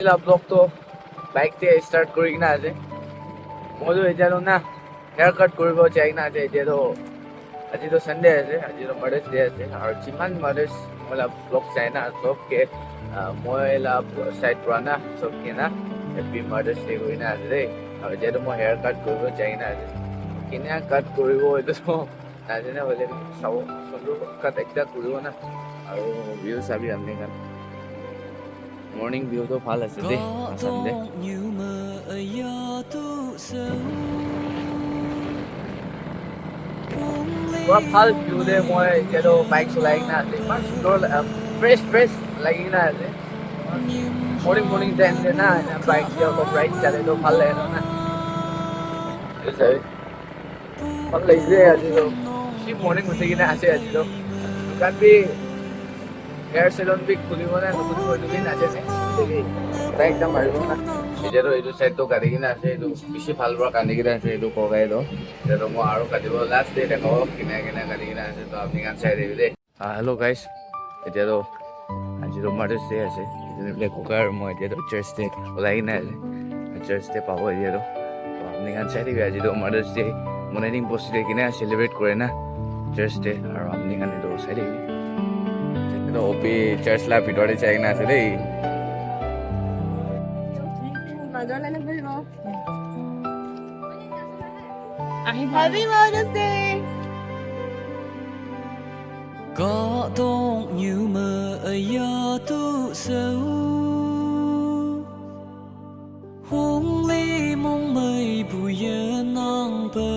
ব্লগটো বাইকতে ষ্টাৰ্ট কৰি কিনে আজি মইতো এতিয়াতো না হেয়াৰ কাট কৰিব যাই না এতিয়াতো আজিতো সানডে আছে আজিতো মাদাৰ্ছ ডে আছে আৰু যিমান মাদাৰ্ছ ব্লগ চাই না চবকে মই চাইড পৰা না চবকে না হেপী মাদাৰ্ছ ডে কৰি না আজি দেই আৰু এতিয়াতো মই হেয়াৰ কাট কৰিব যাই না আজি কেনে কাট কৰিব এইটোতো নাজানে হ'লে চাব সুন্দৰ কাট একটা কৰিব না আৰু ভিউ চাবি আমি কাট মৰ্নিং ভিউটো ভাল আছে দেই সানডে পুৰা ভাল ভিউ দে মই এতিয়াতো বাইক চলাই কিনে আছে ইমান সুন্দৰ ফ্ৰেছ লাগি কিনে আছে মৰ্নিং টাইম দে না বাইক দিয়ে অলপ ৰাইড চালেতো ভাল লাগে না ভাল লাগিছে আজিতো বেছি মৰ্নিং উঠি কিনে আছে আজিতো দোকান বি হেয়াৰ চেলুন বি খুলিব নে নুখুলিব এইটো বি নাজানে তাই একদম মাৰিব না এতিয়াতো এইটো চাইডটো কাটি কিনে আছে এইটো বেছি ভাল পৰা কাটি কিনে আছে এইটো ককাইতো এতিয়াতো মই আৰু কাটিব লাষ্ট ডে দেখাব কিনে কাটি কিনে আছে তো আপুনি গান চাই দিবি দেই হেল্ল' গাইজ এতিয়াতো আজিতো মাদাৰ্ছ ডে আছে বোলে ককা আৰু মই এতিয়াতো চাৰ্চ ডে ওলাই কিনে আছে চাৰ্চ ডে পাব এতিয়াতো আপুনি গান চাই দিবি আজিতো মাদাৰ্ছ ডে মৰ্নিং বস্তু দিয়ে কিনে চেলিব্ৰেট কৰে না চাৰ্চ ডে আৰু আপুনি গান এইটো চাই দিবি কিন্তু অপি চাৰ্চ লা ভিতৰতে চাই কিনে আছে দেই Happy Mother's Day. Có đông như mơ ya tu sâu hung ly mong mây bùi nang bờ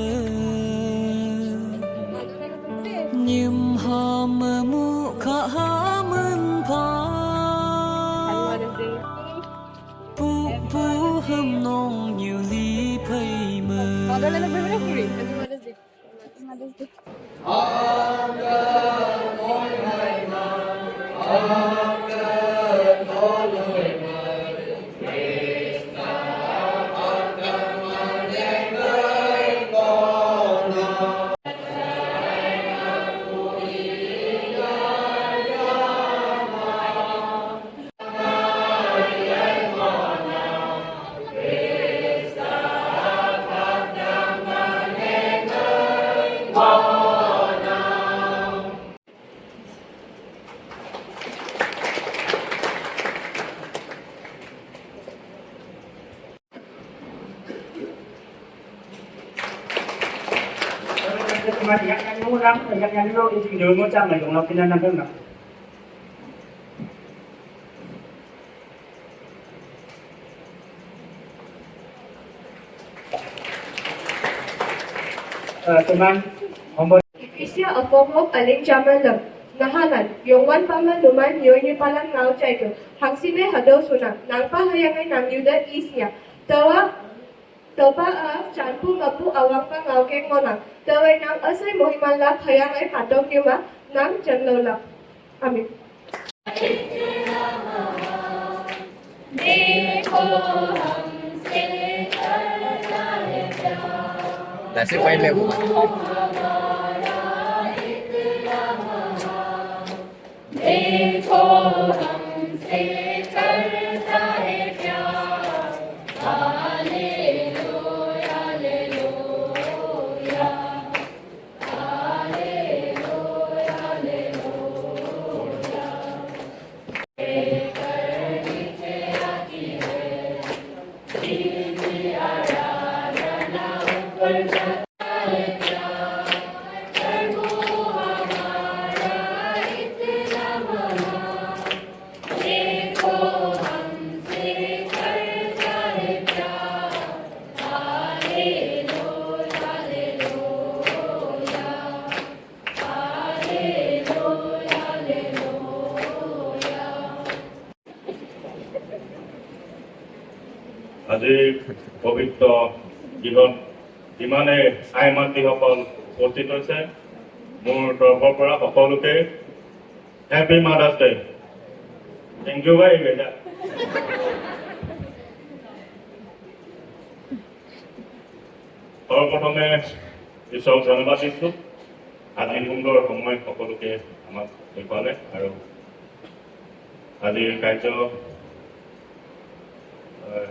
nhim ha mơ mu khả ha mân pa bu bu hâm nong nhiều ly phây mơ mà thì anh nấu lắm rồi anh nấu đi thì đường nó trăm này cũng nó nên năm hơn nào teman Ifisia a form of aling jamalam nahalan yongwan paman luman yoyi palang ngau chaitu hangsine hado suna nangpa hayangai nang yuda isya tawa Topa a chanpu ngapu awangka ngau keng monang tawai nang asai mohiman lak hayangai patok yuma nang janlo lak amin Nasi pain lebu আজি পবিত্ৰ দিনত যিমানে আই মাতৃসকল উপস্থিত হৈছে মোৰ তৰফৰ পৰা সকলোকে happy mother's day thank you ভাই বেটা সৰ্বপ্ৰথমে ঈশ্বৰক ধন্যবাদ দিছোঁ আজি সুন্দৰ সময় সকলোকে আমাক দেখুৱালে আৰু আজিৰ কাৰ্য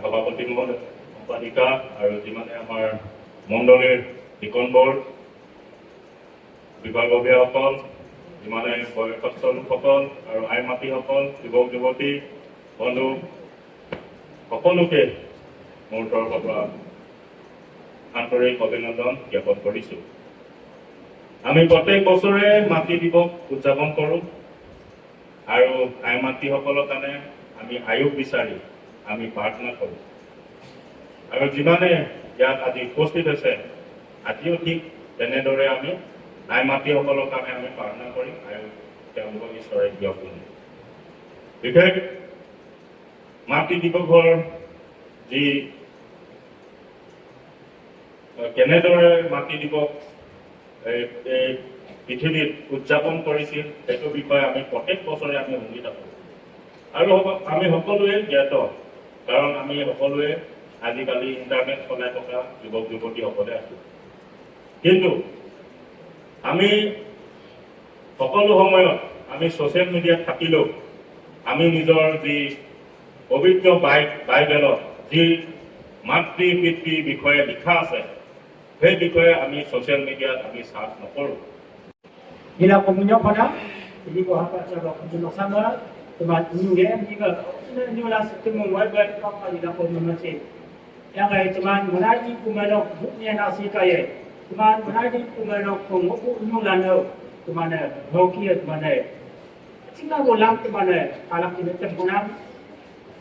সভাপতি মহোদয়, সম্পাদিকা আৰু যিমানে আমাৰ মণ্ডলীৰ লিখন বৰ্ড, বিভাগীয়সকল, যিমানে বয়সস্থ লোকসকল আৰু আই মাতৃসকল, যুৱক যুৱতী, বন্ধু সকলোকে মোৰ তৰফৰ পৰা আন্তৰিক অভিনন্দন জ্ঞাপন কৰিছোঁ। আমি প্ৰত্যেক বছৰে মাতৃ দিৱস উদযাপন কৰোঁ আৰু আই মাতৃসকলৰ কাৰণে আমি আয়ুস বিচাৰি আমি প্ৰাৰ্থনা কৰোঁ। আৰু যিমানে ইয়াত আজি উপস্থিত হৈছে, আজিও ঠিক তেনেদৰে আমি আই মাতৃসকলৰ কাৰণে আমি প্ৰাৰ্থনা কৰিম আৰু তেওঁলোকক ঈশ্বৰে দিয়ক। বিশেষ মাতৃ দিৱসৰ যি কেনেদৰে মাতৃ দিৱস পৃথিৱীত উদযাপন কৰিছিল সেইটো বিষয়ে আমি প্ৰত্যেক বছৰে আমি শুনি থাকোঁ আৰু আমি সকলোৱে জ্ঞাত, কাৰণ আমি সকলোৱে আজিকালি ইণ্টাৰনেট চলাই থকা যুৱক যুৱতীসকলে আছোঁ। কিন্তু আমি সকলো সময়ত আমি ছ'চিয়েল মিডিয়াত থাকিলেও আমি নিজৰ যি পবিত্ৰ বাইবেলত যি মাতৃ পিতৃৰ বিষয়ে লিখা আছে সেই বিষয়ে আমি ছ'চিয়েল মিডিয়াত আমি চাৰ্চ নকৰোঁ। Bila pemunjuk pada, jadi buat apa cara pemunjuk sama, teman pemunjuk juga inilah setemu wajib apa di dalam pemunjuk. Yang lain teman menaji pemunjuk buknya nasi kaya, teman menaji pemunjuk pemunjuk nulano, teman hoki teman. Sehingga ulang teman kalau kita tempunam,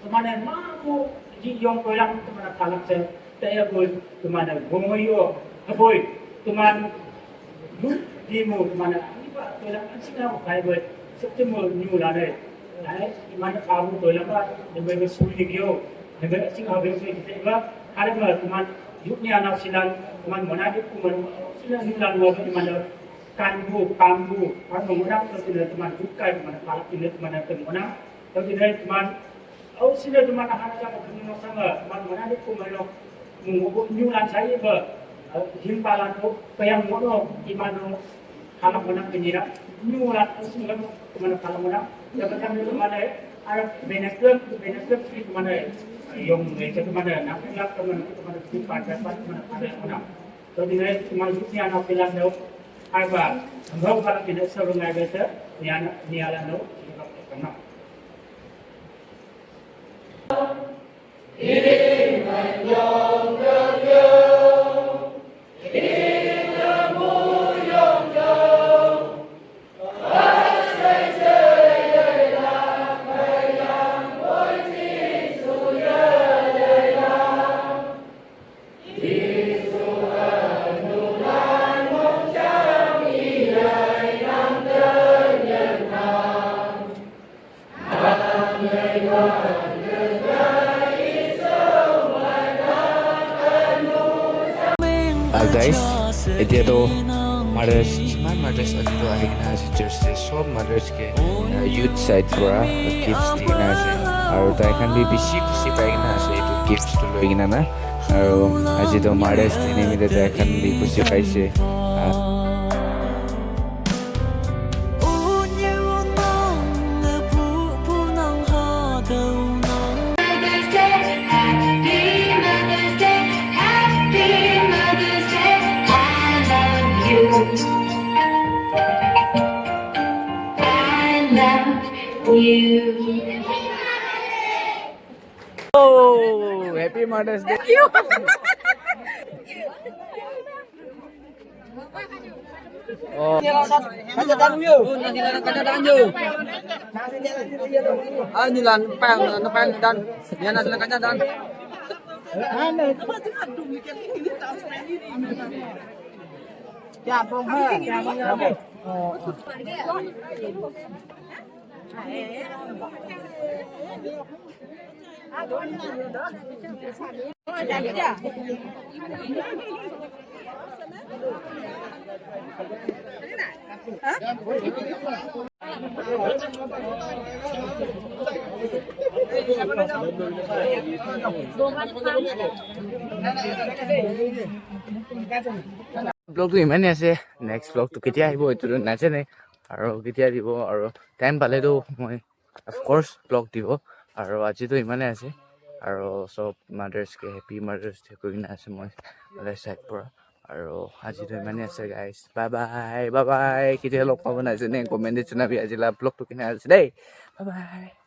teman mahu jiong ulang teman kalau saya pun teman gomoyo, aboy teman di mu teman. Tôi đang sinh ra một ngày với September nhiều là đây, đấy, mà nó phá một tôi là ba, để về suy nghĩ nhiều, để về sinh hoạt về suy nghĩ vậy, hay là teman lúc này nào xin teman mana dia teman xin nhiều lần rồi teman kanbu, pambu, kan mana tôi xin teman bukai teman kalau ini teman teman, tôi xin teman, oh xin teman akan jaga teman sama, teman mana dia teman mengubah nhiều lần saya ber, himpalan tu, yang mana iman kalau mana penjara, nyurat semua kemana kalau mana, jabatan itu mana ada beneslem itu mana, yang mereka itu mana, nak kemana tempat mana. Jadi ni cuma ini anak bilang tu, apa, engkau kalau tidak seorang lagi tu, ni alam tu, kita kena. Guys, এতিয়াতো mothers যিমান mothers আজিতো আহি কিনে আছে jersey চব মাদাৰ্ছকে youth side পৰা gifts দি কিনে আছে আৰু তাইখন বেছি খুচি পাই কিনে আছে এইটো গিফ্টছটো লৈ কিনে না আৰু আজিতো মাদাৰ্ছ ডে নিমিত্তে তাইখন খুচি পাইছে। Oh, happy Mother's Day! Oh. Nyilan pang dan yan na kanya dan. Ya bông ha. ব্লগটো ইমানেই আছে, নেক্সট ব্লগটো কেতিয়া আহিব এইটোতো নাজানে আৰু কেতিয়া দিব আৰু টাইম পালেতো মই অফক'ৰ্ছ ব্লগ দিব আৰু আজিতো ইমানেই আছে আৰু চব মাদাৰ্ছকে হেপী মাদাৰ্ছ ডে কৰি কিনে আছে মই চাইড পৰা আৰু আজিলৈ ইমানেই আছে guys bye bye bye bye কেতিয়া লগ পাব নাজানে কমেণ্টত জনাবি আজিলৈ ব্লগটো কেনে আছে দেই বাই বাই